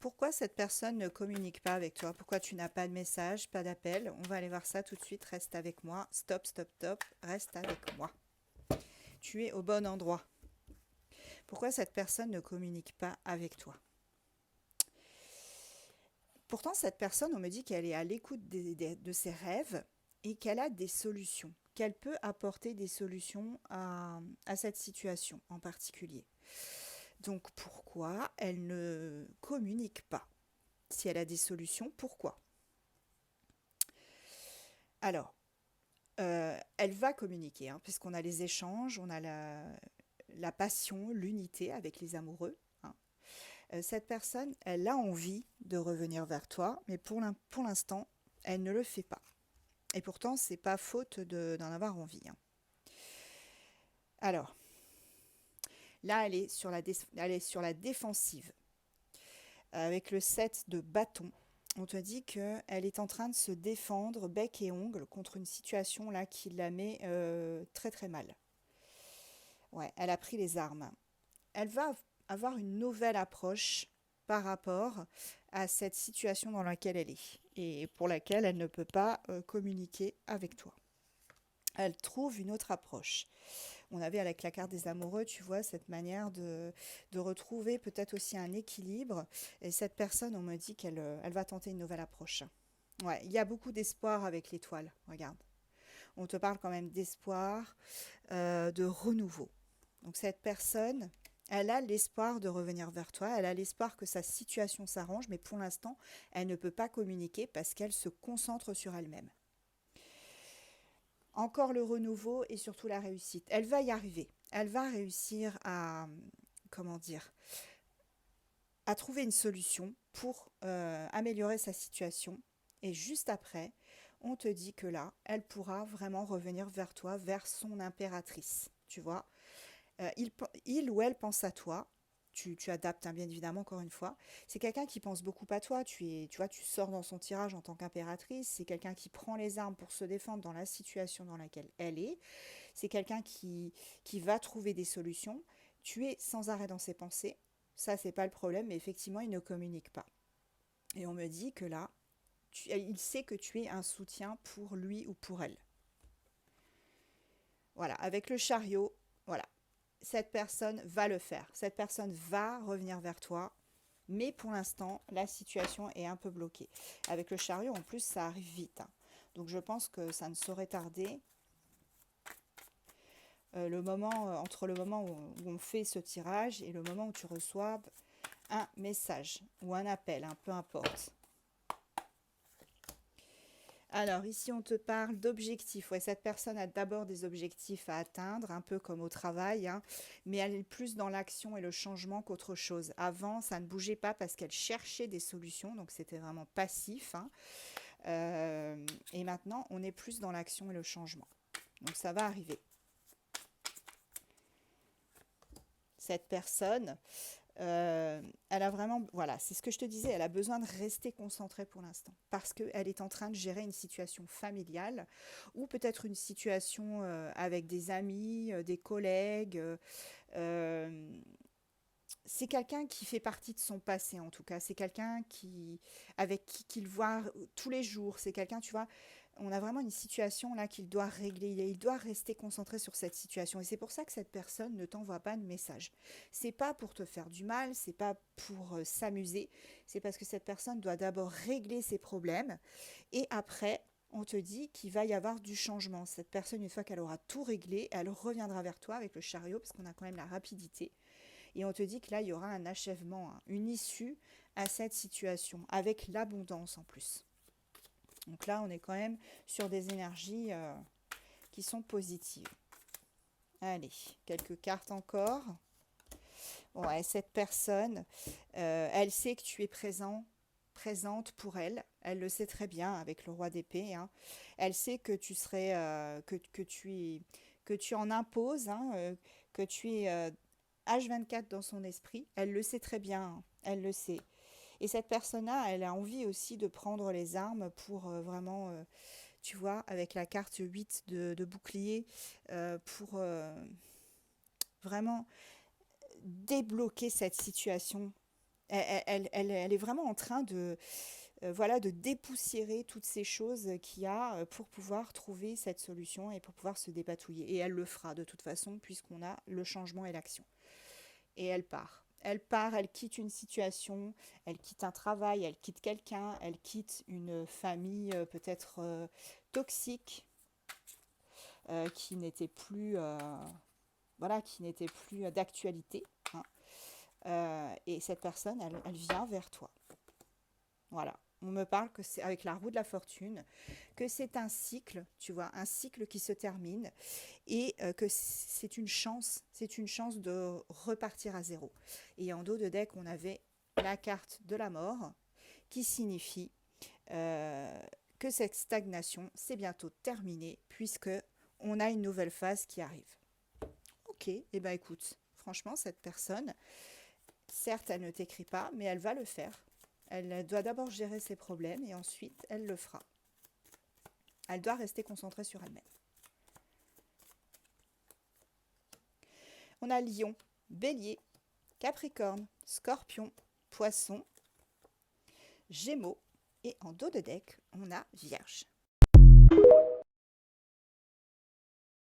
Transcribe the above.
Pourquoi cette personne ne communique pas avec toi? Pourquoi tu n'as pas de message, pas d'appel? On va aller voir ça tout de suite. Reste avec moi. Stop, stop, stop. Reste avec moi. Tu es au bon endroit. Pourquoi cette personne ne communique pas avec toi? Pourtant, cette personne, on me dit qu'elle est à l'écoute de ses rêves et qu'elle a des solutions, qu'elle peut apporter des solutions à cette situation en particulier. Donc pourquoi elle ne communique pas? Si elle a des solutions, pourquoi? Alors, elle va communiquer, hein, puisqu'on a les échanges, on a la passion, l'unité avec les amoureux, hein. Cette personne, elle a envie de revenir vers toi, mais pour l'instant, elle ne le fait pas. Et pourtant, c'est pas faute d'en avoir envie, hein. Alors, là, elle est sur la défensive. Avec le 7 de bâton, on te dit qu'elle est en train de se défendre bec et ongle contre une situation là qui la met très très mal. Ouais, elle a pris les armes. Elle va avoir une nouvelle approche par rapport à cette situation dans laquelle elle est et pour laquelle elle ne peut pas communiquer avec toi. Elle trouve une autre approche. On avait avec la carte des amoureux, tu vois, cette manière de retrouver peut-être aussi un équilibre. Et cette personne, on me dit elle va tenter une nouvelle approche. Ouais, il y a beaucoup d'espoir avec l'étoile, regarde. On te parle quand même d'espoir, de renouveau. Donc cette personne, elle a l'espoir de revenir vers toi, elle a l'espoir que sa situation s'arrange, mais pour l'instant, elle ne peut pas communiquer parce qu'elle se concentre sur elle-même. Encore le renouveau et surtout la réussite. Elle va y arriver. Elle va réussir à, comment dire, à trouver une solution pour améliorer sa situation. Et juste après, on te dit que là, elle pourra vraiment revenir vers toi, vers son impératrice. Tu vois, il ou elle pense à toi. Tu adaptes, hein, bien évidemment, encore une fois. C'est quelqu'un qui pense beaucoup à toi. Tu vois, tu sors dans son tirage en tant qu'impératrice. C'est quelqu'un qui prend les armes pour se défendre dans la situation dans laquelle elle est. C'est quelqu'un qui va trouver des solutions. Tu es sans arrêt dans ses pensées. Ça, c'est pas le problème, mais effectivement, il ne communique pas. Et on me dit que là, il sait que tu es un soutien pour lui ou pour elle. Voilà, avec le chariot, voilà. Cette personne va le faire. Cette personne va revenir vers toi. Mais pour l'instant, la situation est un peu bloquée. Avec le chariot, en plus, ça arrive vite, hein. Donc je pense que ça ne saurait tarder. Entre le moment où on fait ce tirage et le moment où tu reçois un message ou un appel, hein, peu importe. Alors ici on te parle d'objectifs. Ouais, cette personne a d'abord des objectifs à atteindre, un peu comme au travail, hein, mais elle est plus dans l'action et le changement qu'autre chose. Avant, ça ne bougeait pas parce qu'elle cherchait des solutions, donc c'était vraiment passif, hein. Et maintenant, on est plus dans l'action et le changement. Donc ça va arriver. Cette personne, elle a vraiment, voilà, c'est ce que je te disais, elle a besoin de rester concentrée pour l'instant parce qu'elle est en train de gérer une situation familiale ou peut-être une situation avec des amis, des collègues. Euh, c'est quelqu'un qui fait partie de son passé en tout cas. C'est quelqu'un avec qui qu'il voit tous les jours. C'est quelqu'un, tu vois, on a vraiment une situation là qu'il doit régler. Il doit rester concentré sur cette situation. Et c'est pour ça que cette personne ne t'envoie pas de message. C'est pas pour te faire du mal, c'est pas pour s'amuser. C'est parce que cette personne doit d'abord régler ses problèmes et après, on te dit qu'il va y avoir du changement. Cette personne, une fois qu'elle aura tout réglé, elle reviendra vers toi avec le chariot, parce qu'on a quand même la rapidité. Et on te dit que là, il y aura un achèvement, hein, une issue à cette situation, avec l'abondance en plus. Donc là, on est quand même sur des énergies qui sont positives. Allez, quelques cartes encore. Ouais, cette personne, elle sait que tu es présente pour elle. Elle le sait très bien avec le roi d'épée, hein. Elle sait que tu serais, que tu en imposes, hein, que tu es H24 dans son esprit. Elle le sait très bien, hein. Elle le sait. Et cette personne-là, elle a envie aussi de prendre les armes pour vraiment, tu vois, avec la carte 8 de bouclier, pour vraiment débloquer cette situation. Elle est vraiment en train de, voilà, de dépoussiérer toutes ces choses qu'il y a pour pouvoir trouver cette solution et pour pouvoir se dépatouiller. Et elle le fera de toute façon puisqu'on a le changement et l'action. Et elle part. Elle part, elle quitte une situation, elle quitte un travail, elle quitte quelqu'un, elle quitte une famille peut-être toxique qui n'était plus, voilà, qui n'était plus d'actualité, hein. Et cette personne, elle vient vers toi. Voilà. On me parle que c'est avec la roue de la fortune, que c'est un cycle, tu vois, un cycle qui se termine et que c'est une chance de repartir à zéro. Et en dos de deck, on avait la carte de la mort qui signifie euh, que cette stagnation, c'est bientôt terminé puisque on a une nouvelle phase qui arrive. Ok, et eh ben écoute, franchement, cette personne, certes, elle ne t'écrit pas, mais elle va le faire. Elle doit d'abord gérer ses problèmes et ensuite elle le fera. Elle doit rester concentrée sur elle-même. On a Lion, Bélier, Capricorne, Scorpion, Poisson, Gémeaux et en dos de deck, on a Vierge.